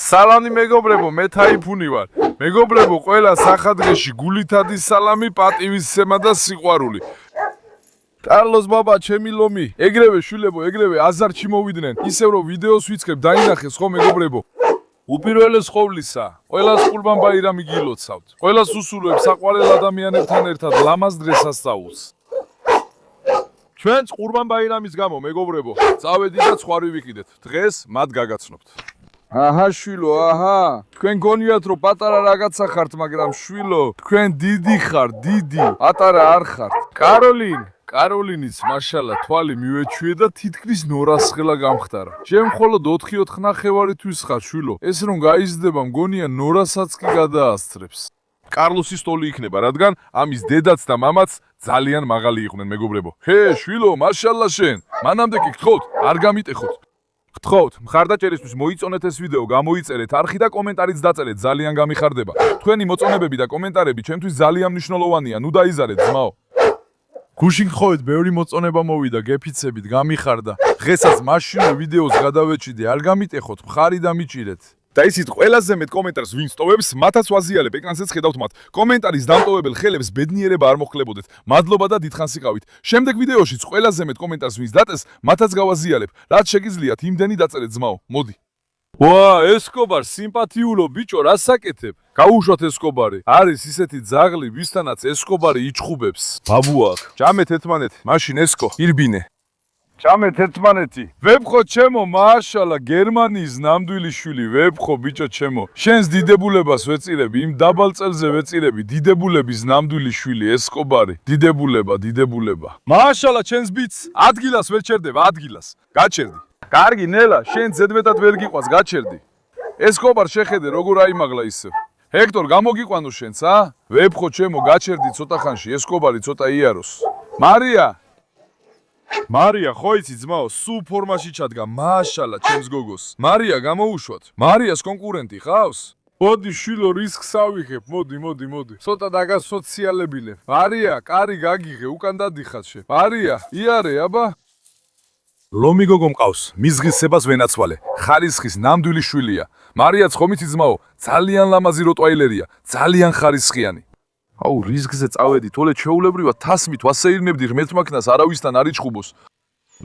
სალამი მეგობრებო, მე თაიფუნი ვარ. მეგობრებო, ყველა სახადღეში გულითადის სალამი, პატივისცემა და სიყვარული. კარლოს ბაბა, ჩემი ლომი, ეგრევე შვილებო, ეგრევე აზარჩი მოვიდნენ. ისევ რომ ვიდეოს ვიწყებ, დაინახეს ხო მეგობრებო. უპირველეს ყოვლისა, ყველას ყურბან ბაირამი გილოცავთ. ყველას უსურვებ საყვარელ ადამიანებთან ერთად ლამაზ დღესასწაულს. ჩვენც ყურბან ბაირამის გამო მეგობრებო, წავედით და ხვარი ვიყიდეთ. დღეს მათ გაგაცნობთ. აჰა შვილო, აჰა. თქვენ გონიათ რომ პატარა რაღაცა ხართ, მაგრამ შვილო, თქვენ დიდი ხართ, დიდი. პატარა არ ხართ. კაროლინიც მაშალა თვალი მივეჩვიე და თითქმის ნორასხელა გამხდარა. ჩემ მხოლოდ 4-4 ნახევარი თვის ხარ შვილო. ეს რომ გაიზრდება მგონია ნორასაც კი გადაასწრებს. კარლოსის სტოლი იქნება, რადგან ამის დედაც და მამაც ძალიან მაღალი იყვნენ მეგობრებო. ჰე შვილო, მაშალა შენ. მანამდე კი გთხოვთ, არ გამიტეხოთ. გთხოვთ, მხარდაჭერისთვის მოიწონეთ ეს ვიდეო, გამოიწერეთ არხი და კომენტარიც დაწერეთ, ძალიან გამიხარდება. თქვენი მოწონებები და კომენტარები ჩემთვის ძალიან მნიშვნელოვანია. ნუ დაიზარეთ ძმაო. გუშინ გთხოვეთ, ბევრი მოწონება მოვიდა, გეფიცებით, გამიხარდა. დღესაც მაშინვე ვიდეოს გადავეჭიდე, არ გამიტეხოთ, მხარი დამიჭირეთ. და ისიც ყველაზე მეტ კომენტარს ვინც ტოვებს, მათაც ვაზიალებ, ეკრანზეც ხედავთ მათ. კომენტარის დამტოვებელ ხელებს ბედნიერება არ მოხლებოდეთ. მადლობა და დიდხანს იყავით. შემდეგ ვიდეოშიც ყველაზე მეტ კომენტარს ვინც დაწეს, მათაც გავაზიალებ. რაც შეგიძლიათ, იმდენი დაწერეთ ძმაო, მოდი. ვა, ესკობარ, სიმპათიულო ბიჭო, რას საკეთებ? გაუშვათ ესკობარი. არის ისეთი ძაღლი, ვისთანაც ესკობარი იჩხუბებს. ბაბუაკ, ჭამეთ ერთმანეთი, მაშინ ესკო, ირბინე. ჭამეთ ერთმანეთი. ვებხო ჩემო, მაშალა, გერმანიის ნამდვილი შვილი, ვებხო ბიჭო ჩემო. შენს დიდებულებას ვეწირები, იმ დაბალ წელზე ვეწირები, დიდებულების ნამდვილი შვილი, ესკობარი. დიდებულება. მაშალა, ჩემს ბიჭს, ადგილას ვერ ჩერდება, ადგილას. გაჩერდი. კარგი, ნელა, შენ ზედმეტად ვერ გიყვას, გაჩერდი. ესკობარ შეხედე, როგორ აიმაღლა ისევ. ჰექტორ, გამოგიყვანო შენც, ა? ვებხო ჩემო, გაჩერდი ცოტა ხანში, ესკობარი ცოტა იაროს. მარია, ხო იცი ძმაო, სულ ფორმაში ჩადგა, მაშალა, ჩემს გოგოს. მარია, გამოუშვათ. მარიას კონკურენტი ხავს? მოდი, შვილო, რისკს ავიღებ, მოდი. ცოტა დაგასოციალებინებ. მარია, კარი გაგიღე, უკან დადიხარ შე. მარია, იარე, აბა. ლომი გოგო მყავს, მის ღირსებას ვენაცვალე. ხარისხის ნამდვილი შვილია. მარიაც ხომ იცი ძმაო, ძალიან ლამაზი როტვაილერია, ძალიან ხარისხიანი. აუ, რისკზე წავედი, თოლე ჩეულებრივად თასმით ვასეირნებდი ღმერთმაქნას არავისთან არ იჩხუბოს.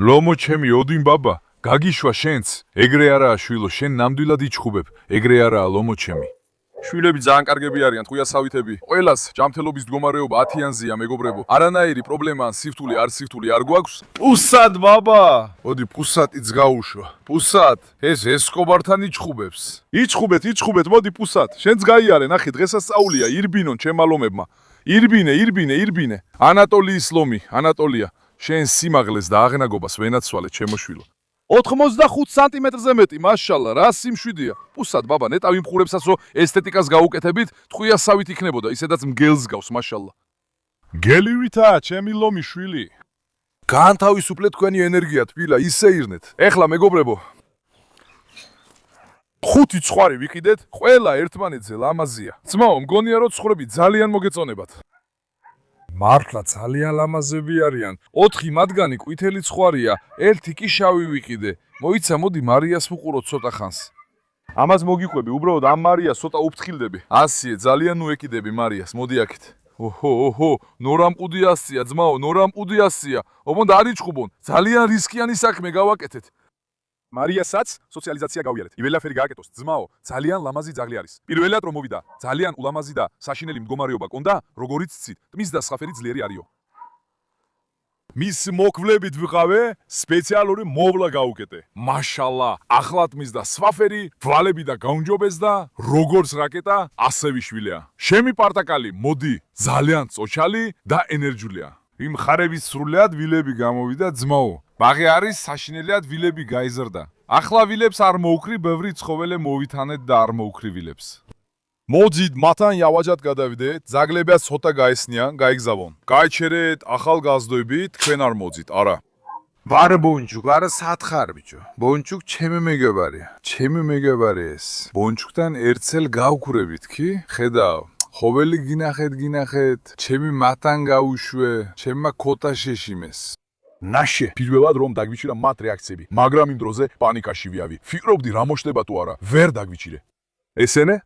ლომო ჩემი, ოდინ ბაბა, გაგიშვა შენც. ეგრე არაა შვილო, შენ ნამდვილად იჩხუბებ. ეგრე არაა ლომო ჩემი. შვილები ძალიან კარგები არიან, ტყვიასავითები. ყველას ჯანმრთელობის მდგომარეობა 10-იანზეა მეგობრებო. არანაირი პრობლემა ან სიფთული არ გვაქვს. პუსად ბაბა. მოდი პუსატიც გაუშვა. პუსად, ეს ესკობართან იჩხუბებს. იჩხუბეთ, მოდი პუსად. შენც გაიარე, ნახე, დღესასწაულია, ირბინონ ჩემალომებმა. ირბინე. ანატოლიის ლომი, ანატოლია. შენ სიმაღლეს და აღნაგობას ვენაცვალე, ჩემოშვილო. 85 სანტიმეტრზე მეტი, მაშალა, რა სიმშვიდეა. პუსად ბაბა, ნეტავ იმხურებსაც რომ ესთეტიკას გაუკეთებით, ტყვიასავით იქნებოდა, ისედაც მგელს გავს, მაშალა. გელივითა, ჩემი ლომი შვილი. განთავისუფლეთ თქვენი ენერგია, თბილა, ისეირნეთ. ეხლა მეგობრებო, 5 ცხვარი ვიყიდეთ, ყველა ერთმანეთზე ლამაზია. ძმაო, მგონია რომ ცხრები ძალიან მოგეწონებათ. მართლა ძალიან ლამაზები არიან. 4 მათგანი ყვითელი ცხვარია, 1 კი შავი ვიყიდე. მოიცა, მოდი მარიას ვუყუროთ ცოტა ხანს. ამას მოგიყვები, უბრალოდ ამ მარიას ცოტა უფრთხილდები. ასიე, ძალიან უეკიდები მარიას, მოდი აქეთ. ოჰო, ნორამყუდი ასია, ძმაო, ნორამყუდი ასია. ობონ არ იჩხუბონ, ძალიან რისკიანი საქმე გავაკეთეთ. მარიასაც სოციალიზაცია გავიარეთ. იველაფერი გააკეთოს, ძმაო, ძალიან ლამაზი ძაღლი არის. პირველად რომ მოვიდა, ძალიან ულამაზი და საშინელი მდგომარეობა კონდა, როგორიც ცით, ტმის და სხაფერი ძლიერი არისო. მის მოკლებით ვიყავე, სპეციალური მოვლა გაუკეთე. მაშალა, ახლა ტმის და სვაფერი, ვალები და გაუნჯობეს და როგორც რაკეტა, ასე ვიშვილია. შემი პარტაკალი, მოდი, ძალიან წოჩალი და ენერგიულია. იმ ხარების სრულიად ვილები გამოვიდა ძმაო. ბაღი არის საშინელიად ვილები გაიზრდა. ახლა ვილებს არ მოუქრი, ბევრი ცხოველე მოვითანეთ და არ მოუქრი ვილებს. მოძით მათთან იავაჯად გადავიდეთ, ძაღლებიაც ცოტა გაესნიან, გაიგზავნონ. გაიჩერეთ ახალგაზრდები, თქვენ არ მოძით, არა. ვარ ბონჩუკ, არა სათხარ ბიჭო. ბონჩუკ ჩემი მეგობარი ეს. ბონჩუკთან ერთსელ გავქურებით კი? ხედავ. ხოველი გინახეთ, ჩემი მათთან გაუშვე, ჩემმა ქოთა შეშიმეს. ნაშე პირველად რომ დაგვიჩირა მათ რეაქციები, მაგრამ იმ დროზე პანიკაში ვიავი. ფიქრობდი რა მოშდება თუ არა, ვერ დაგვიჩირე. ესენე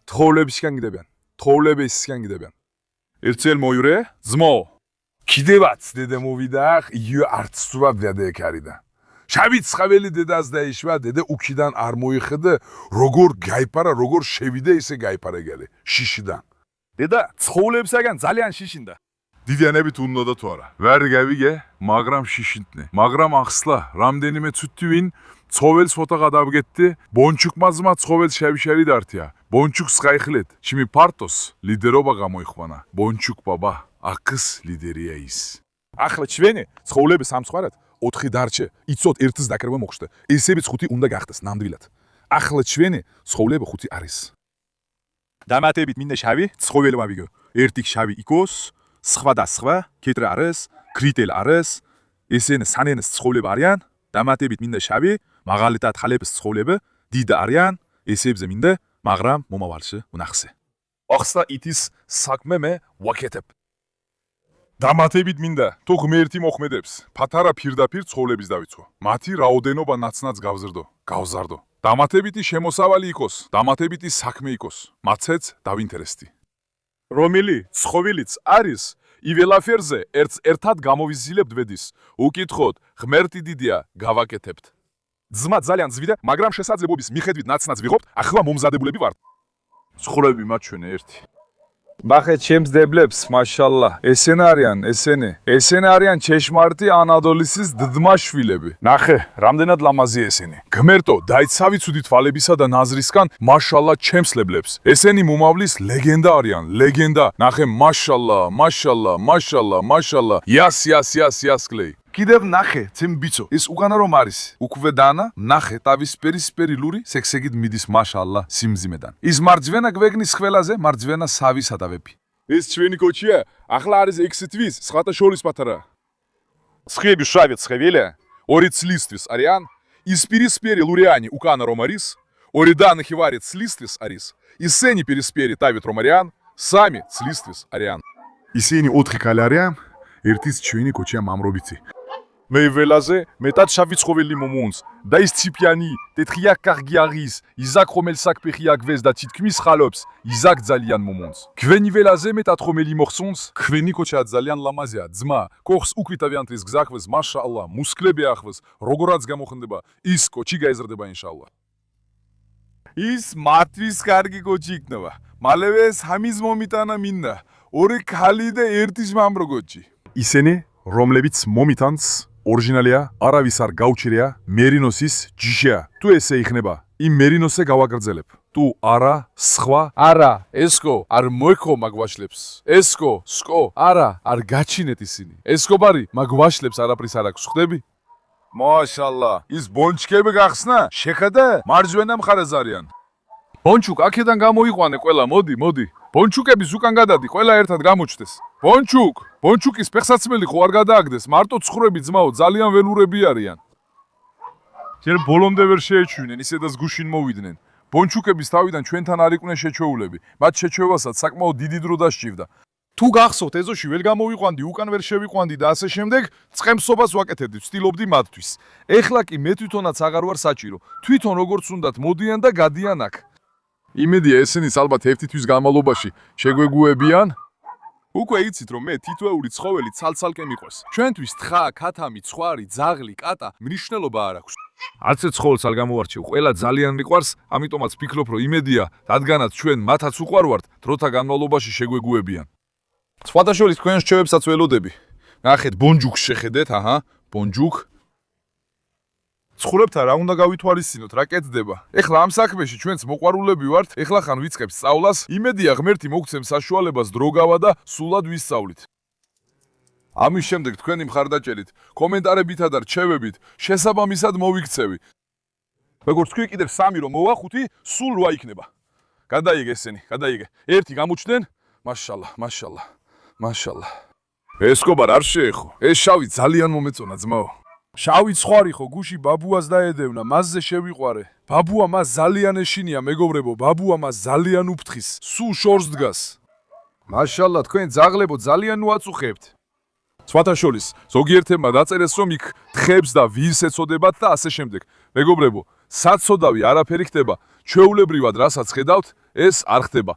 თხოვლებისგან გიდებიან. თხოვლებისგან გიდებიან. ერთელ მოიურე, ძმო. კიდევაც დედა მოვიდა, იო არც სულა დედა ეკარიდა. შავი ცხაველი დედას დაიშვა, დედა უკიდან არ მოიხედა, როგორ გაიფარა, როგორ შევიდა ისე გაიფარა გალე, შიშიდან. დედა ცხოვლებსაგან ძალიან შიშინდა. დიდიანებით უნდა თუ არა. ვერ გავიგე, მაგრამ შიშინდნენ. მაგრამ ახსლა, რამდენიმე ცუთი ვინ ცხოველს ფოტოღა დავგეთდი, ბონჩუკმაზმა ცხოველს შევშერი დართია. ბონჩუკს გაიხლეთ, ჩიმი პარტოს ლიდერობა გამოიხვანა. ბონჩუკ ბაბა, აქს ლიდერია ის. ახლა ჩვენი ცხოველები სამცხარად 4 დარჩე, იცოდ ერთს დაკრება მოხდა. ესებიც 5 უნდა გახდეს ნამდვილად. ახლა ჩვენი ცხოველები 5 არის. დამატებით მინდა შავი ცხოველი ვავიგო. ერთი შავი იქოს, სხვა და სხვა, კეტრა არის, კრიტელ არის. ესენ სანენს ცხოველები არიან, დამატებით მინდა შავი, მაგალითად ხალების ცხოველები დიდ არიან, ესებზე მინდა, მაგრამ მომავალში ვნახსე. ახსა ითის საქმე მე ვაკეთებ. დამატებით მინდა, თუ ღმერთი მოხმედებს, პატარა პირდაპირ ცხოველებს დავიცვა. მათი რაოდენობა ნაცნაც გავზარდო. დამატებითი შემოსავალი იქოს, დამატებითი საქმე იქოს, მაცეც დავინტერესდი. რომელი ცხოველიც არის, იველაფერზე ერთად გამოვიზილებთ ვედის. უკითხოთ, ღმერთი დიდია, გავაკეთებთ. ძმა ძალიან ზვიდა, მაგრამ შესაძლებლობის მიხედვით ნაცნაც ვიღობთ, ახლა მომზადებულები ვართ. ცხოველები მაჩვენე ერთი. ნახეთ ჩემს დებლებს, მაშალლა. ესენ არიან ჩეშმარტი ანადოლისის დდმაშვილები. ნახე, რამდენად ლამაზია ესენი. გმერთო, დაიცავი ცუდი თვალებისა და ნაზრისგან, მაშალლა ჩემს ლებლებს. ესენი მომავლის ლეგენდა არიან, ლეგენდა. ნახე, მაშალლა. იას კლეი. კიდევ ნახე, ცემ ბიცო, ეს უკანა რომ არის. უკვე დანა, ნახე, თავისფერი სპერილური სექსეგით მიდის მაშალლა სიმძიმედან. ის მარჯვენა გვეგნის ხველაზე, მარჯვენა სავი სადავები. ეს ჩვენი კოჩია, ახლა არის 6 თვის, სხვათა შორის პატარა. ცხები შავი ცხეველი, 2 წლისთვის არიან, ის პირისპირი ლურიანი უკანა რომ არის, 2 დანახევარი წლისთვის არის. ისენი პირისპირი თავით რომ არიან, 3 წლისთვის არიან. ისინი 4 ქალი არიან, ერთის ჩვენი კოჩია მამრობიცი. მე ველაზე მეტად შავი ცხოველი მომუნს და ის ციფიანი ტეტრია კარგი არის იზაკ რომელს საკფეხია გვეს და თითქმის ხალობს იზაკ ძალიან მომუნს გვენი ველაზე მეტად ხომელი მოხსუნს გვენი კოჩა ძალიან ლამაზია ძმა კოხს უკვე თავიანთის გზახვეს მაშაალლა მუსკლები ახვეს როგორაც გამოხნდება ის კოჩი გაიზრდება ინშაალლა ის მართვის კარგი კოჩი იქნება მალევე სამის მომიტანა მინდა 2 ქალი და 1 მამრო კოჩი ისინი რომლებიც მომიტანს ორიგინალია, არავის არ გაუჩერია, მერინოსის ჯიშია. თუ ესე იქნება, იმ მერინოსზე გავაგრძელებ. თუ არა, სხვა, არა, ესკო, არ მოიქო მაგვაშლებს. ესკო, სკო, არა, არ გაჩინეთ ისინი. ესკობარი მაგვაშლებს არაფრის არ აქვს, ხვდები? მაშალლა, ის ბონჩკები გახსნა? შეხედე? მარჯვენა მხარეს არიან. ბონჩუკ აქედან გამოიყვანე ყველა, მოდი. ბონჩუკების უკან გადადი, ყველა ერთად გამოჩდეს. ბონჩუკის ფეხსაცმელი ხო არ გადააგდეს, მარტო ცხრები ძმაო, ძალიან ველურები არიან. ჯერ ბოლომდე ვერ შეეჩვინენ, ისედაც გუშინ მოვიდნენ. ბონჩუკების თავიდან ჩვენთან არ იყვნენ შეჩვეულები, მათ შეჩვევასაც საკმაოდ დიდი დრო დასჭირდა. თუ გახსოვთ, ეზოში ვერ გამოვიყვანდი, უკან ვერ შევიყვანდი და ასე შემდეგ, წყემსობას ვაკეთებდი, ვცდილობდი მათთვის. ეხლა კი მე თვითონაც აღარ ვარ საჭირო. თვითონ როგორც უნდათ მოდიან და გადიან აქ. იმედია ესენიც ალბათ 1 თვის განმავლობაში შეგვეგუებიან. უკვე იცით რომ მე თითოეული ცხოველი ცალ-ცალკე მიყვეს. ჩვენთვის თხა, ქათამი, ცხვარი, ძაღლი, კატა მნიშვნელობა არ აქვს. არც ცხოველს არ გამოვარჩევ, ყველა ძალიან მიყვარს, ამიტომაც ვფიქრობ რომ იმედია, რადგანაც ჩვენ მათაც უყვარვართ, დროთა განმავლობაში შეგვეგუებიან. სხვათა შორის თქვენს რჩევებსაც ველოდები. ნახეთ, ბონჯუკს შეხედეთ, აჰა, ბონჯუკ ცხოველებთან რა უნდა გავითვალისწინოთ, რა კეთდება. ეხლა ამ საქმეში ჩვენც მოყვარულები ვართ, ეხლა ხან ვიწყებთ სწავლას, იმედია ღმერთი მოგცემ საშუალებას დრო გავა და სულად ვისწავლით. ამის შემდეგ თქვენი მხარდაჭერით, კომენტარებითა და რჩევებით შესაბამისად მოვიქცევი. როგორც თქვი კიდევ 3 რომ მოვა, 5 სულ 8 იქნება. გადაიგე ესენი, გადაიგე. 1 გამოჩნდნენ, მაშალლა. ესკობარ არ შეეხო. ეს შავი ძალიან მომეწონა ძმაო. შავი ცხვარი ხო გუში ბაბუას დაედევნა, მასზე შევიყვარე. ბაბუა მას ძალიან ეშინია, მეგობრებო, ბაბუა მას ძალიან უფრთხის, სულ შორს დგას. მაშალლა, თქვენ ძაღლებო ძალიან უაწუხებთ. სხვათა შორის, ზოგიერთებმა დაწერეს, რომ იქ თხებს და ვინს ეწოდებათ და ასე შემდეგ. მეგობრებო, საცოდავი არაფერი ხდება, ჩვეულებრივად რასაც ხედავთ, ეს არ ხდება.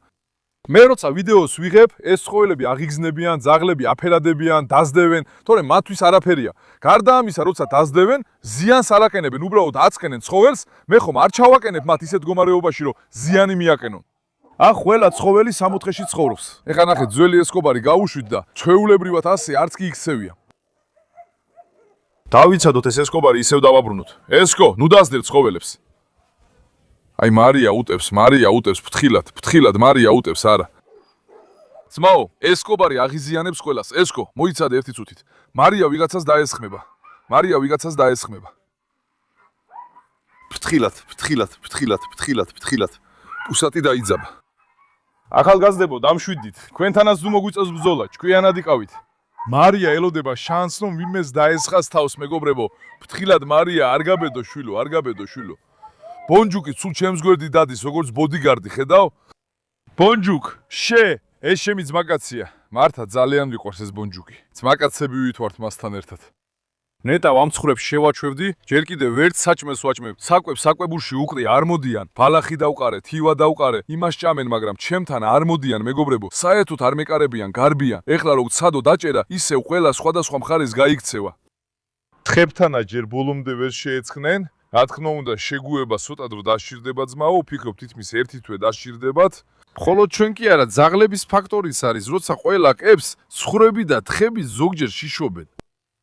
მე როცა ვიდეოს ვიღებ, ეს ცხოველები აღიგზნებიან, ძაღლები აფერადებიან, დაზდევენ, თორემ მათთვის არაფერია. გარდა ამისა, როცა დაზდევენ, ზიანს არ აყენებენ, უბრალოდ აწკენენ ცხოველს, მე ხომ არ ჩავაყენებ მათ ისეთ მდგომარეობაში, რომ ზიანი მიაყენონ. ახ, ყველა ცხოველი 60-ში ცხოვრობს. ეხლა ნახეთ, ძველი ესკობარი გაუშვით და ჩვეულებრივად ასე არც კი იქცევია. დავიცადოთ ეს ესკობარი ისევ დავაბრუნოთ. ესკო, ნუ დასდერ ცხოველებს. აი მარია უტევს ფთხილად მარია უტევს არა. ძმაო, ესკობარი აღიზიანებს ყველას. ესკო, მოიცადე ერთი წუთით. მარია ვიღაცას დაესხმება. ფთხილად. პუსატი დაიძაბა. ახალგაზრდებო, დამშვიდით. თქვენთანაც თუ მოგვიწევს ბრძოლა, ჭკვიანად იყავით. მარია ელოდება შანსს, რომ ვინმეს დაესხას თავს, მეგობრებო. ფთხილად მარია, არ გაბედო შვილო. ბონჯუკი ცულ ჩემს გვერდით დადის, როგორც ბოდიგარდი, ხედავ? ბონჯუკ, ეს ჩემი ძმაკაცია. მართა ძალიან მიყვარს ეს ბონჯუკი. ძმაკაცები ვითვართ მასთან ერთად. ნეტავ ამ ცხრებს შევაჩვევდი, ჯერ კიდევ ვერც საჭმელს ვაჭმევ. საკვებურში უყრი არ მოდიან. ბალახი დავყარე, თივა დავყარე, იმას ჭამენ, მაგრამ ჩემთან არ მოდიან, მეგობრებო. საერთოდ არ მეკარებიან, გარბიან. ეხლა რო ცადო დაჭერა, ისევ ყველა სხვადასხვა მხარეს გაიქცევა. თხებთანაჯერ ბოლომდე ვერ შეეცხნენ. რა თქმა უნდა, შეგუება ცოტა დრო დასჭირდება ძმაო, ვფიქრობ თითქმის ერთი თვე დასჭირდებათ. ხოლო ჩვენ კი არა, ძაღლების ფაქტორიც არის, როცა ყველა კებს ცხრები და თხები ზოგჯერ შიშობენ.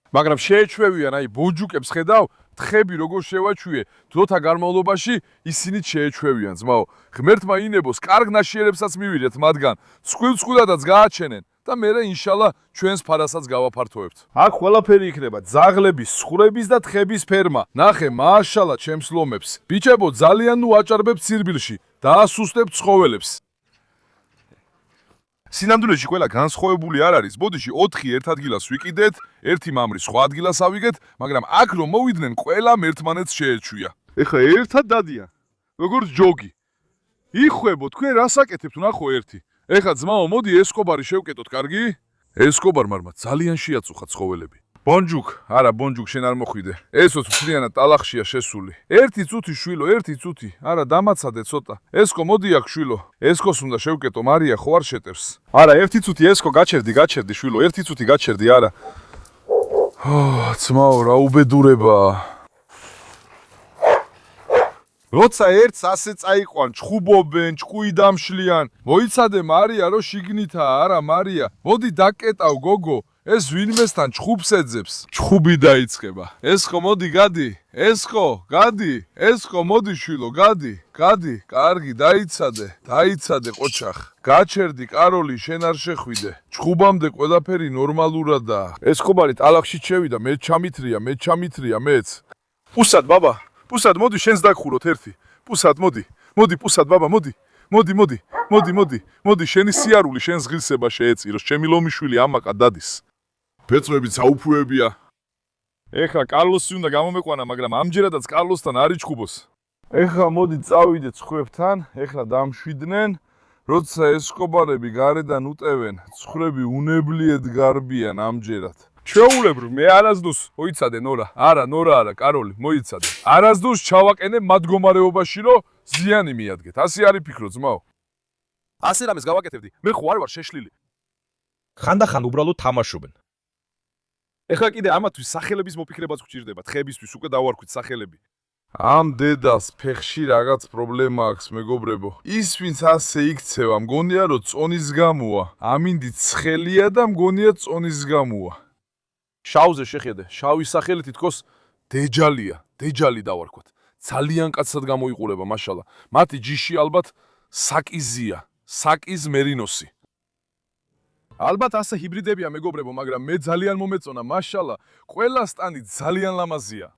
მაგრამ შეეჩვევიან, აი ბონჯუკებს ხედავ, თხები როგორ შევაჩვიე, დროთა განმავლობაში ისინიც შეეჩვევიან, ძმაო. ღმერთმა ინებოს, კარგ ნაშიერებსაც მივიღეთ მათგან, წყვილ-წყვილადაც გააჩენენ და მერე ინშალა ჩვენს ფარასაც გავაფართოვებთ. აქ ყველაფერი იქნება ძაღლების, ცხრების და თხების ფერმა. ნახე, მააშალა ჩემს ლომებს. ბიჭებო, ძალიან ნუ აჭარბებთ სირბილში, დაასუსტებთ ცხოველებს. სინამდვილეში ყველა განსხვავებული არ არის. ბოდიში 4 ერთ ადგილას ვიკიდეთ, ერთი მამრი სხვა ადგილას ავიგეთ, მაგრამ აქ რომ მოვიდნენ, ყველამ ერთმანეთს შეეჩვია. ეხლა ერთად დადიან, როგორც ჯოგი. იხვებო, თქვენ რას აკეთებთ, ნახო ერთი. ეხლა ძმაო, მოდი ესკობარი შევკეტოთ, კარგი? ესკობარმა ძალიან შეაწუხა ცხოველები. ბონჯუკ, არა ბონჯუკ, შენ არ მოხვიდე. ესოც მთლიანად ტალახშია შესული. ერთი წუთი შვილო, ერთი წუთი. არა, დამაცადე ცოტა. ესკო, მოდი აქ შვილო. ესკოს უნდა შევკეტო, მარია ხო არ შეტევს. არა, ერთი წუთი ესკო, გაჩერდი შვილო, ერთი წუთი გაჩერდი, არა. ძმაო, რა უბედურებაა. როცა ერთს ასე წაიყვან, ჩხუბობენ, ჭკუი დამშლიან. მოიცადე მარია, რომ შიგნითაა, არა მარია. მოდი დაკეტავ, გოგო. ეს ვინმესთან ჩხუბს ეძებს. ჩხუბი დაიწყება. ესხო, მოდი, გადი. ესხო, გადი. ესხო, მოდი შვილო, გადი. კარგი, დაიცადე ყოჩახ. გაჩერდი, კაროლი, შენ არ შეხვიდე. ჩხუბამდე ყველაფერი ნორმალურადაა. ესხობარი ტალახში შევიდა, მე ჩამითრია, მეც. პუსად, ბაბა. პუსად, მოდი, შენს დაგხუროთ ერთი. პუსად, მოდი, პუსად, ბაბა, მოდი, შენი სიარული, შენს ღირსება შეეწიროს, ჩემი ლომიშვილი ამაყა დადის. ფეწვები საუფუებია. ეხლა კარლოსი უნდა გამომეყვანა, მაგრამ ამჯერადაც კარლოსთან არ იჩხუბოს. ეხლა მოდი წავიდეთ ცხრებთან, ეხლა დამშვიდნენ, როცა ესკობარები გარედან უტევენ, ცხრები უნებლიეთ გარბიან ამჯერად. ჩვეულებრივ, მე არასდროს მოიცადე ნორა. არა, კაროლი, მოიცადე. არასდროს ჩავაყენე მათ მდგომარეობაში, რომ ზიანი მიადგეთ. ასე არის ფიქრო, ძმაო. ასე რამეს გავაკეთებდი, მე ხო არ ვარ შეშლილი. ხანდახან უბრალოდ თამაშობენ. ეხლა კიდე ამათვის სახელების მოფიქრებაც გვჭირდება, თხებისთვის უკვე დავარქვით სახელები. ამ დედას ფეხში რაღაც პრობლემა აქვს, მეგობრებო. ის ვინც ასე იქცევა, მგონია რომ წონის გამოა. ამინდი ცხელია და მგონია წონის გამოა. შავზე შეხედე, შავი სახელი თითქოს დეჯალი დავარქვათ. ძალიან კაცად გამოიყურება, მაშალა. მათი ჯიში ალბათ საკიზია, საკიზ მერინოსი. ალბათ ასე ჰიბრიდებია, მეგობრებო, მაგრამ მე ძალიან მომეწონა, მაშალა. ყველა სტანი ძალიან ლამაზია.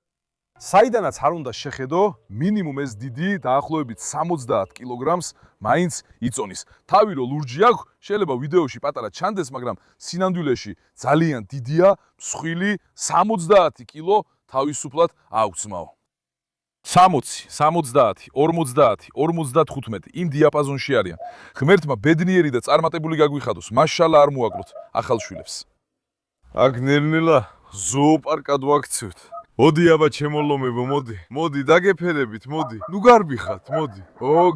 საიდანაც არ უნდა შეხედო, მინიმუმ ეს დიდი, დაახლოებით 70 კილოგრამს მაინც იწონის. თავი რო ლურჯი აქვს, შეიძლება ვიდეოში პატარა ჩანდეს, მაგრამ სინამდვილეში ძალიან დიდია, მსხვილი 70 კილო თავისუფლად აქვს ძმაო. 60, 70, 50, 55 იმ დიაპაზონში არიან. ღმერთმა ბედნიერი და წარმატებული გაგვიხადოს, მაშალა არ მოაკლოთ ახალ შვილებს. აქ ნელ-ნელა ზოოპარკად ვაქცევთ. მოდი აბა ჩემო ლომებო, მოდი დაგეფერებით, მოდი. ნუ გარბიხათ, მოდი.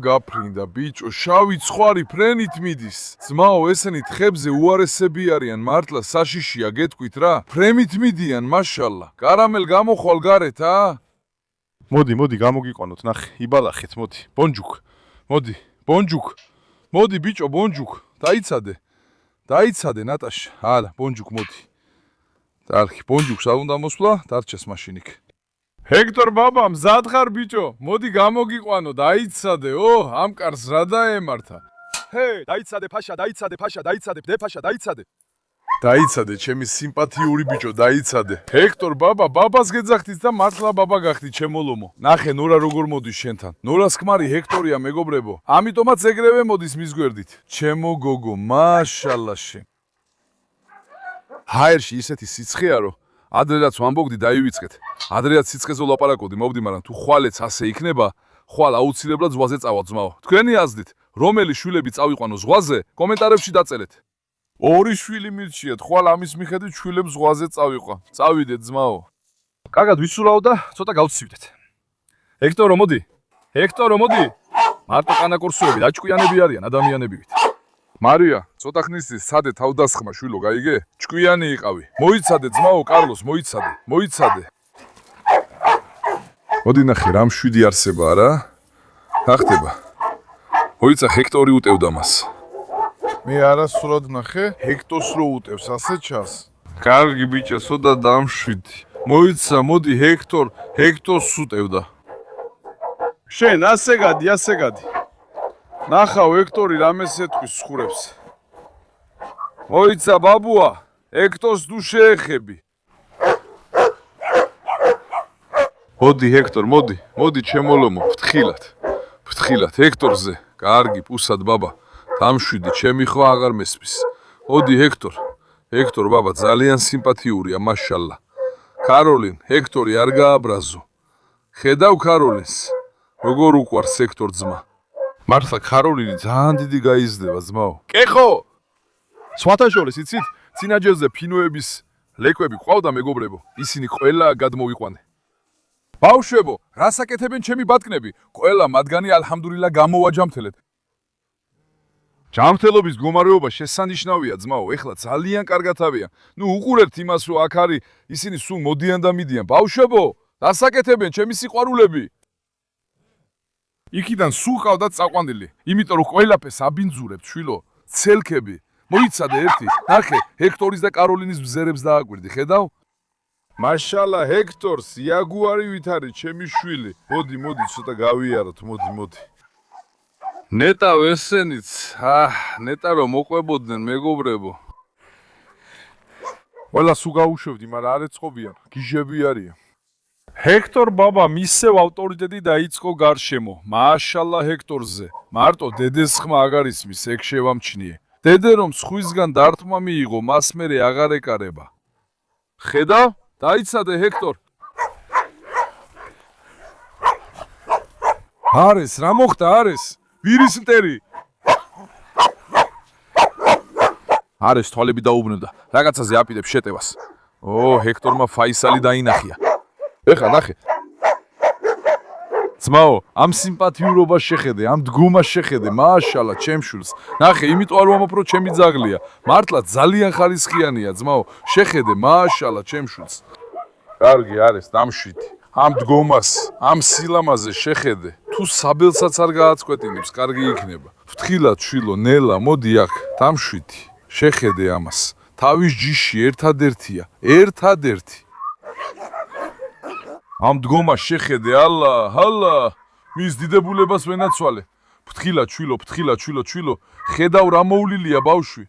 გაფრინდა ბიჭო, შავი ცხვარი ფრენით მიდის. ძმაო, ესენი თხებზე უარესები არიან, მართლა საშიშია გეტყვით რა. ფრემით მიდიან, მაშალა. კარამელ გამოხვალ გარეთ, მოდი, გამოგიყვანოთ, ნახე, იბალახეთ, მოდი. ბონჯუკ. მოდი ბიჭო, ბონჯუკ. დაიცადე ნატაშა. არა, ბონჯუკ მოდი. დარხი, ბონჯუკს არ უნდა მოსვლა, დარჩეს მაშინ იქ. ჰექტორ ბაბა, მზად ხარ ბიჭო? მოდი გამოგიყვანო, დაიცადე. ამ კარს რა დაემართა? დაიცადე ფაშა, დაიცადე. დაიცადე, ჩემი სიმპათიური ბიჭო, დაიცადე. ჰექტორ ბაბა, ბაბას გეძახთით და მართლა ბაბა გახდი, ჩემო ლომო. ნახე, ნორა როგორ მოდის შენთან. ნორას ქმარი ჰექტორია, მეგობრებო. ამიტომაც ეგრევე მოდის მის გვერდით. ჩემო გოგო, მაშალა შენ. ჰაერში ისეთი სიცხეა, რომ ადრე რაც ვამბობდი დაივიწყეთ. ადრეაც სიცხეზე ვლაპარაკობდი, მოვდი, მაგრამ თუ ხვალეც ასე იქნება, ხვალ აუცილებლად ზღვაზე წავა ძმაო. თქვენი აზრით, რომელი შვილები წავიყვანო ზღვაზე, კომენტარებში დაწერეთ. 2 შვილი მირჩიეთ, ხვალ ამის მიხედვით შვილებს ზღვაზე წავიყვა. წავიდეთ ძმაო. კარგად ვისულაო და ცოტა გავცივდეთ. ჰექტორო, მოდი. მარტო კანაკურსოები, დაჭკვიანები არიან ადამიანებივით. მარია, ცოტა ხნისთვის სცადე თავდასხმა შვილო, გაიგე? ჭკვიანი იყავი. მოიცადე ძმაო, კარლოს, მოიცადე. მოდი ნახე, რამ შვიდი არსებაა რა? ხახტება. მოიცა ჰექტორი უტევდა მას. მე არასრულად ნახე, ჰექტოს რო უტევს, ასე ჩას. კარგი ბიჭო, სოდა დამშვიდი. მოიცა, მოდი ჰექტოს უტევდა. შენ ასე გადი. ნახავ ჰექტორი რამეს ეთქვის სხურებს. მოიცა ბაბუა, ჰექტოს თუ შეეხები. მოდი ჰექტორ, მოდი ჩემო ლომო, ფრთხილად ჰექტორზე. კარგი, პუსად ბაბა. დამშვიდი, ჩემი ხვა აღარ მესმის. მოდი ჰექტორ ბაბა ძალიან სიმპათიურია, მაშალა. კაროლინ, ჰექტორი არ გააბრაზო. ხედავ კაროლინს, როგორ უყვარს ჰექტორ ძმა. მართლა კაროლინი ძალიან დიდი გაიზრდება ძმაო. კეხო! სხვათა შორის იცით, წინაჯერზე ფინოების ლეკვები ყავდა მეგობრებო, ისინი ყველა გადმოვიყვანე. ბავშვებო, რას აკეთებენ ჩემი ბატკნები? ყველა მათგანი ალჰამდულილა გამოვაჯამთელეთ. ჯამთელობის მდგომარეობა შესანიშნავია ძმაო, ეხლა ძალიან კარგად ავიან. ნუ უყურებთ იმას, რომ აქ არის ისინი სულ მოდიან და მიდიან. ბავშვებო, რას აკეთებენ ჩემი სიყვარულები? იქიდან სულ ყავდათ წაყვანილი, იმიტომ რომ ყველაფერს აბინძურებთ შვილო, ცელქები. მოიცადე ერთი, ნახე, ჰექტორის და კაროლინის ბზერებს დააკვირდი, ხედავ? მაშალა ჰექტორს, იაგუარი ვით არის ჩემი შვილი. მოდი, ცოტა გავიაროთ, მოდი. ნეტა ესენიც, ნეტა რომ მოყვებოდნენ მეგობრებო. ყველა სულ გაუშვებდი, მაგრამ არ ეწყობიან, გიჟები არიან. ჰექტორ ბაბა მისევ ავტორიტეტი დაიწყო გარშემო. მაშალა ჰექტორზე. მარტო დედეს ხმა აღარ ისმის, ეგ შევამჩნიე. დედე რომ სხვისგან დარტყმა მიიღო, მას მერე აღარ ეკარება. ხედავ? დაიცადე ჰექტორ. არის, რა მოხდა არის? ვირის მტერი. არის თვალები დაუბრუნდა. რაღაცაზე აპირებს შეტევას. ჰექტორმა ფაისალი დაინახია. ეხა ნახე. ძმაო, ამ სიმპათიურობას შეხედე, ამ დგომას შეხედე, მაშალა ჩემშულს. ნახე, იმიტომ არ ვამბობ, რომ ჩემი ძაღლია. მართლა ძალიან ხარისხიანია, ძმაო. შეხედე, მაშალა ჩემშულს. კარგი არის, დამშვიდი. ამ დგომას, ამ სილამაზე შეხედე. თუ საბელსაც არ გააცკვეტინებს, კარგი იქნება. ფრთხილად შვილო, ნელა, მოდი აქ, დამშვიდი. შეხედე ამას. თავის ჯიში ერთადერთია, ერთადერთი. ამ დგომას შეხედე, ალა, მის დიდებულებას ვენაცვალე. ფრთხილად შვილო, ხედავ რა მოვლილია ბავშვი.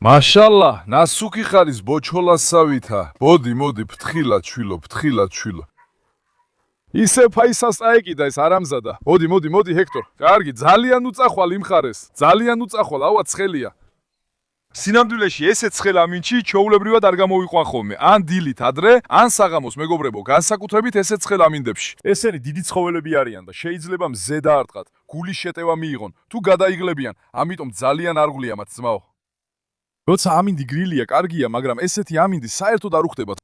მაშალა, ნასუკი ხარის ბოჩოლასავითა. მოდი, ფრთხილად შვილო. ისე ფაისას წაეკიდა ეს არამზადა. მოდი ჰექტორ. კარგი, ძალიან უწახვალ იმ ხარეს. ავა ცხელია. სინამდვილეში ესეც ცხელ ამინჩი ჩაულებრივად არ გამოვიყვან ხოლმე. ან დილით ადრე, ან საღამოს მეგობრებო, განსაკუთრებით ესეც ცხელ ამინდებში. ესენი დიდი ცხოველები არიან და შეიძლება მზე დაარტყათ, გულის შეტევა მიიღონ, თუ გადაიღლებიან, ამიტომ ძალიან არ გვლია მათ ძმაო. როცა ამინდი გრილია, კარგია, მაგრამ ესეთი ამინდი საერთოდ არ უხდებათ.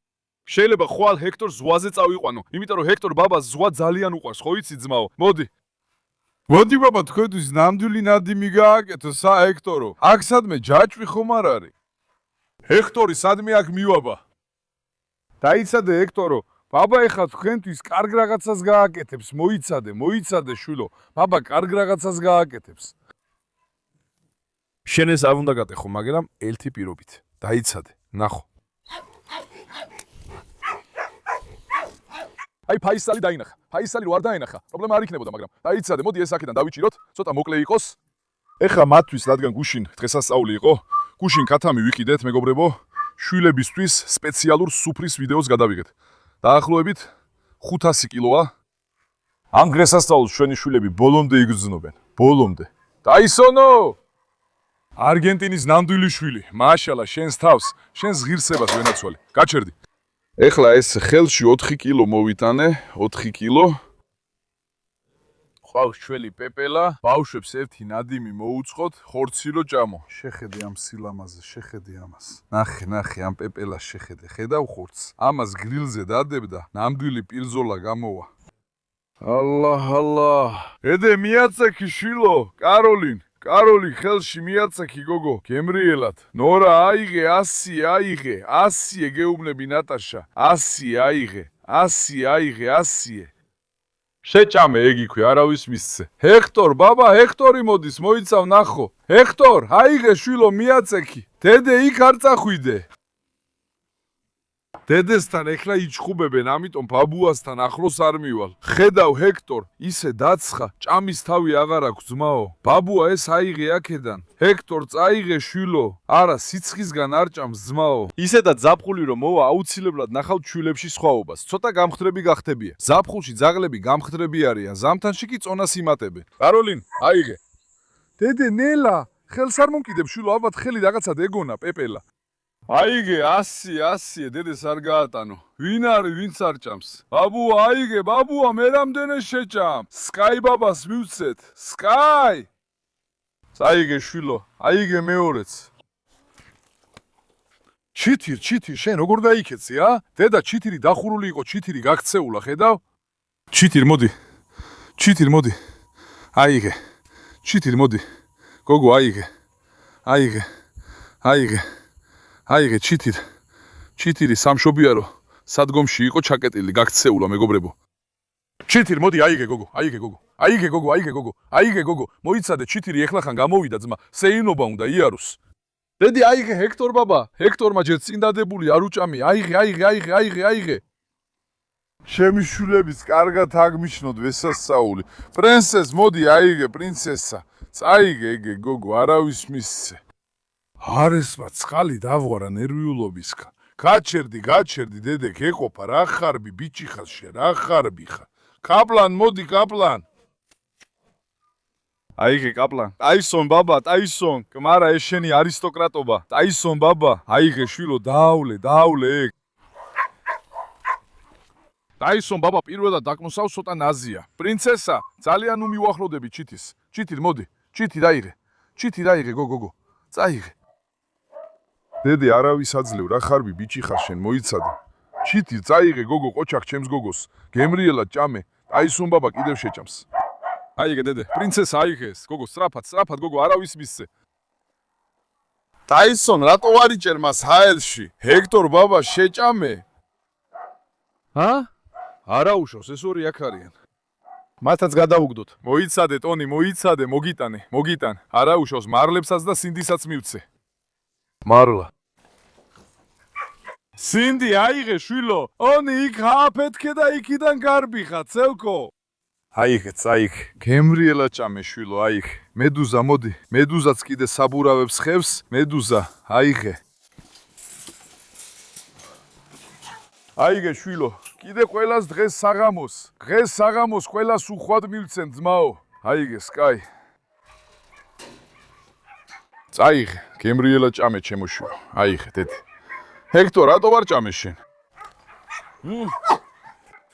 შეიძლება ხვალ ჰექტორ ზღვაზე წავიყვანო, იმიტომ რომ ჰექტორ ბაბას ზღვა ძალიან უყვარს, ხო იცი ძმაო? მოდი. მოდი ბაბა, თქვენთვის ნამდვილი ნადიმი გააკეთო, ჰექტორო. აქ სადმე ჯაჭვი ხომ არ არის? ჰექტორი სადმე აქ მივაბა. დაიცადე ჰექტორო, ბაბა ეხლა თქვენთვის კარგ რაღაცას გააკეთებს, მოიცადე შვილო. ბაბა კარგ რაღაცას გააკეთებს. შენ ეს არ უნდა გატეხო, მაგრამ ელთი პირობით. დაიცადე, ნახო. აი ფაისალი დაინახა. ფაისალი რო არ დაინახა, პრობლემა არ იქნებოდა, მაგრამ დაიცადე, მოდი ეს აქედან დავიჭიროთ, ცოტა მოკლე იყოს. ეხლა მათთვის, რადგან გუშინ დღესასწაული იყო, გუშინ ქათამი ვიყიდეთ, მეგობრებო, შვილებისთვის სპეციალურ სუფრის ვიდეოს გადავიღეთ. დაახლოებით 500 კილოა. ამ დღესასწაულს ჩვენი შვილები ბოლომდე იგრძნობენ. ბოლომდე. დაისონო! არგენტინის ნამდვილი შვილი. მაშალა, შენს თავს, შენს ღირსებას ვენაცვალე. გაჩერდი. ეხლა ეს ხელში 4 კილო მოვიტანე, 4 კილო. ყავს ჩველი პეპელა, ბავშვებს ერთი ნადიმი მოუწყოთ, ხორცირო ჭამო. შეხედე ამ სილამაზე, შეხედე ამას. ნახე, ამ პეპელას შეხედე, ხედავ ხორცს. ამას გრილზე დადებდა, ნამდვილი პირზოლა გამოვა. ალლაჰ. ედე მიაცექი შვილო, კაროლი ხელში მიაცექი გოგო, გემრიელად. ნორა აიღე 100 გეუბნები ნატაშა. 100 შეჭამე ეგ იქვე, არავის მისცე. ჰექტორ, ბაბა, ჰექტორი მოდის, მოიცავ ნახო. ჰექტორ, აიღე შვილო, მიაცექი. დედე იქ არ წახვიდე. დედესთან ეხლა იჩხუბებენ, ამიტომ ბაბუასთან ახლოს არ მივალ. ხედავ ჰექტორ, ისე დაცხა, ჭამის თავი აღარ აქვს ძმაო. ბაბუა ეს აიღე აქედან. ჰექტორ, წაიღე შვილო. არა, სიცხისგან არ ჭამს ძმაო. ისედაც ზაფხული რომ მოვა, აუცილებლად ნახავთ შვილებში სხვაობას. ცოტა გამხდრები გახდებიან. ზაფხულში ძაღლები გამხდრები არიან, ზამთარში კი წონას იმატებენ. კაროლინ, აიღე. დედე ნელა, ხელს არ მომკიდებ შვილო, ალბათ ხელი რაღაცად ეგონა პეპელა. აიგე 100 დედეს არ გაატანო. ვინ არის, ვინც არ ჭამს? ბაბუა, აიგე, ბაბუა, მე რამდენი შეჭამ? სკაი ბაბას მივცეთ. სკაი! აიგე შვილო, აიგე მეორეც. ჩითირ, შენ როგორ დაიქეცი, ა? დედა ჩითირი დახურული იყო, ჩითირი გაქცეულა, ხედავ? ჩითირ, მოდი. აიგე. ჩითირ, მოდი. გოგო, აიგე. აიღე ჩითირი სამშობიარო სადგომში იყო ჩაკეტილი გაქცეულა მეგობრებო. ჩითირი მოდი აიღე გოგო. მოიცადე ჩითირი ეხლახან გამოვიდა ძმა, სეინობა უნდა იაროს. დედი აიღე ჰექტორ ბაბა, ჰექტორმა ჯერ წინ დადებული არ უჭამი, აიღე. ჩემი შვილების კარგად აგმიშნოთ ვესასწაული. პრინცეს მოდი აიღე პრინცესა. წაიღე ეგე გოგო, არავის მისცე. არესმა წყალი დავღარა ნერვიულობისგან. გაჩერდი დედე, გეყოფა, რა ხარბი ბიჭი ხარ შენ, რა ხარბი ხარ. კაპლან, მოდი კაპლან. აიღე კაპლან. ტაისონ ბაბა, ტაისონ. კმარა ეს შენი არისტოკრატობა. ტაისონ ბაბა, აიღე შვილო, დაავლე ეგ. ტაისონ ბაბა პირველად დაკნოსავს ცოტა ნაზია. პრინცესა, ძალიან უმიუახლოდები ჩითის. ჩითირ მოდი, ჩითირ აიღე გოგო. წაიღე. დედე არავის აძლევ, რა ხარბი ბიჭი ხარ შენ, მოიცადე. ჩითირ წაიღე გოგო, ყოჩახ ჩემს გოგოს. გემრიელად ჭამე, ტაისონ ბაბა კიდევ შეჭამს. აიღე დედე, პრინცესა აიღე ეს, გოგო, სწრაფად გოგო, არავის მისცე. ტაისონ, რატო არ იჭერ მას ჰაერში? ჰექტორ ბაბა შეჭამე. არა უშავს, ეს ორი აქ არიან. მათაც გადაუგდოთ. მოიცადე ტონი, მოგიტანე. არა უშავს, მარლებსაც და სინდისაც მივცე. მარლა. სინდი აიღე შვილო, ონი იქ ჰაფეთქე და იქიდან გარბიხა, ცელკო. აიღე. გემრიელა ჭამე შვილო, აიღე. მედუზა მოდი, მედუზაც კიდე საბურავებს ხევს, მედუზა, აიღე. აიღე შვილო, კიდე ყველას დღეს საღამოს ყველას უხვად მივცემ ძმაო. აიღე სკაი. წაიღე, გემრიელა ჭამე ჩემო შვილო. აიღე დედი. ჰექტორ, რატო არ ჭამე შენ?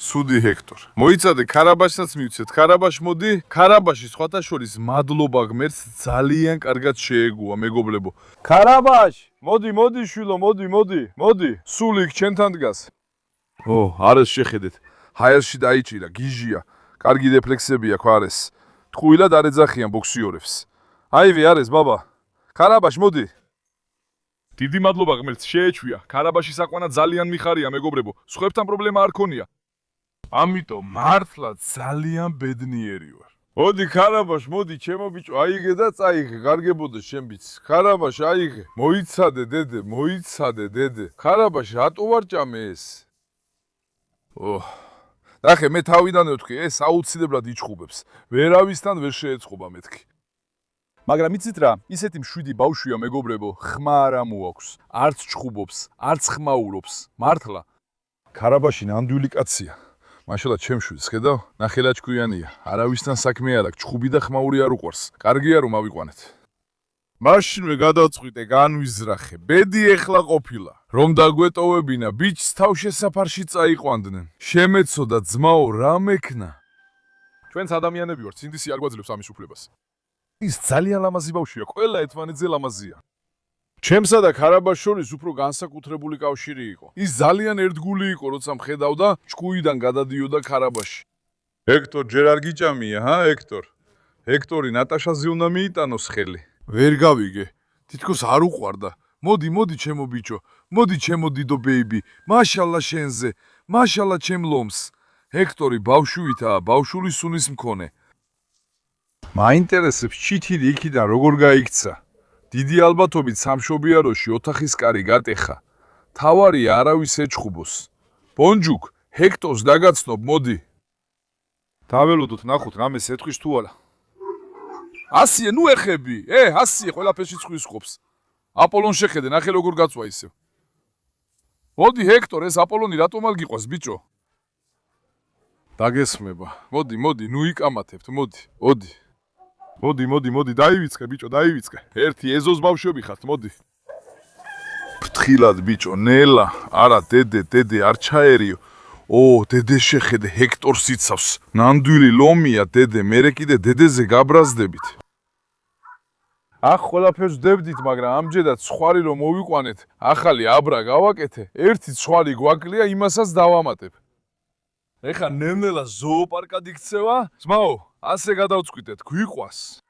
სუდი ჰექტორ. მოიცადე ქარაბაშსაც მივცეთ. ქარაბაშ მოდი. ქარაბაში სხვათა შორის მადლობა ღმერთს ძალიან კარგად შეეგუა მეგობლებო. ქარაბაშ, მოდი შვილო, მოდი. სულ იქ ჩემთან დგას. არეს შეხედეთ. ჰაერში დაიჭირა, გიჟია. კარგი რეფლექსები აქვს არეს. თხუილად არ ეძახიან ბოქსიორებს. აივე არეს ბაბა. ქარაბაშ მოდი. დიდი მადლობა ღმერთს შეეჩვია. ქარაბაში საყვანა ძალიან მიხარია მეგობრებო. სხვებთან პრობლემა არ ქონია. ამიტომ მართლა ძალიან ბედნიერი ვარ. მოდი ქარაბაშ, მოდი ჩემო ბიჭო, აიგე და წაიღე, გარგებოდეს შენ ბიჭს. ქარაბაშ აიღე. მოიცადე დედე. ქარაბაშ რატო ვარ ჭამე ეს? ნახე მე თავიდანვე ვთქვი, ეს აუცილებლად იჩხუბებს. ვერავისთან ვერ შეეწყობა მეთქი. მაგრამ იცით რა, ისეთი მშვიდი ბავშვია მეგობრებო, ხმა არ ამოაქვს, არც ჩხუბობს, არც ხმაურობს. მართლა. ქარაბაში ნამდვილი კაცია. მაშალა ჩემშვილს ხედავ, ნახელაჭკვიანია. არავისთან საქმე არ აქვს, ჩხუბი და ხმაური არ უყვარს. კარგია რომ ავიყვანეთ. მაშინვე გადავწყვიტე, განვიზრახე. ბედი ეხლა ყოფილა. რომ დაგვეტოვებინა, ბიჭს თავშესაფარში წაიყვანდნენ. შემეცოდა ძმაო, რა მექნა? ჩვენც ადამიანები ვართ, სინდისი არ გვაძლევს ამის უფლებას. ის ძალიან ლამაზი ბავშვია, ყველა ერთმანეთზე ლამაზია. ჩემსა და ქარაბაშ შორის უფრო განსაკუთრებული კავშირი იყო. ის ძალიან ერთგული იყო, როცა მხედავდა, ჭკუიდან გადადიოდა ქარაბაში. ჰექტორ ჯერ არ გიჭამია, ჰექტორ? ჰექტორი ნატაშაზე უნდა მიიტანოს ხელი. ვერ გავიგე. თითქოს არ უყვარდა. მოდი ჩემო ბიჭო. მოდი ჩემო დიდო ბეიბი. მაშალა შენზე. მაშალა ჩემ ლომს. ჰექტორი ბავშვითაა, ბავშვური სუნის მქონე. მაინტერესებს ჩითილი იქიდან როგორ გაიქცა. დიდი ალბათობით სამშობიაროში ოთახის კარი გატეხა. თავარია არავის ეჩხუბოს. ბონჯუკ, ჰექტორს დაგაცნობ, მოდი. დაველოდოთ, ნახოთ, რამეს ეთქვის თუ არა. ასიე, ნუ ეხები. ასიე, ყველაფერში ცხვის ხობს. აპოლონ შეხედე, ნახე როგორ გაწვა ისევ. მოდი, ჰექტორ, ეს აპოლონი რატომ არ გიყვას, ბიჭო? დაგესმება. მოდი, ნუ იკამათებთ, მოდი. მოდი, დაივიწყე, ბიჭო, დაივიწყე. ერთი ეზოს ბავშვები ხართ, მოდი. ფრთხილად, ბიჭო, ნელა, არა, დედე, არ ჩაერიო. დედე შეხედე, ჰექტორს იცავს. ნამდვილი ლომია, დედე, მერე კიდე დედეზე გაბრაზდებით. ყველაფერს ვდებდით, მაგრამ ამჯერად ცხვარი რომ მოვიყვანეთ, ახალი აბრა გავაკეთე, ერთი ცხვარი გვაკლია, იმასაც დავამატებ. ეხა ნელ-ნელა ზოოპარკად იქცევა? ძმაო, ასე გადავწყვიტეთ, გვიყვას.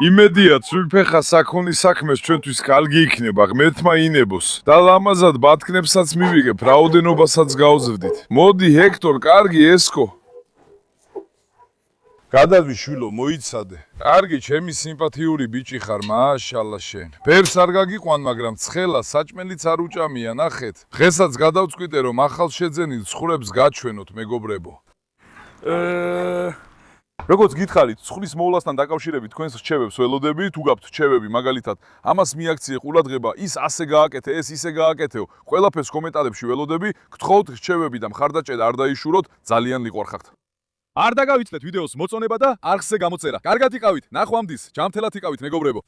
იმედია, ცვილფეხა საქონლის საქმეს ჩვენთვის კარგი იქნება, ღმერთმა ინებოს. და ლამაზად ბათქნებსაც მივიღებ, რაოდენობასაც გავზრდით. მოდი, ჰექტორ, კარგი ესკო. გადადვი შვილო, მოიცადე. კარგი, ჩემი სიმპათიური ბიჭი ხარ, მაშალა შენ. ფერს არ გაგიყვან, მაგრამ ცხელა საჭმელიც არ უჭამია, ნახეთ. დღესაც გადავწყვიტე, რომ ახალ შეძენილ ცხვრებს გაჩვენოთ, მეგობრებო. როგორც გითხარით, ცხრის მოვლასთან დაკავშირებით თქვენს რჩევებს ველოდები, თუ გაქვთ რჩევები, მაგალითად, ამას მიაქციე ყურადღება, ის ასე გააკეთე, ეს ისე გააკეთეო. ყველაფერს კომენტარებში ველოდები, გთხოვთ რჩევები და მხარდაჭერა არ დაიშუროთ, ძალიან მიყვარხართ. არ დაგავიწყდეთ ვიდეოს მოწონება და არხზე გამოწერა. კარგად იყავით, ნახვამდის, ჯანმრთელად იყავით, მეგობრებო.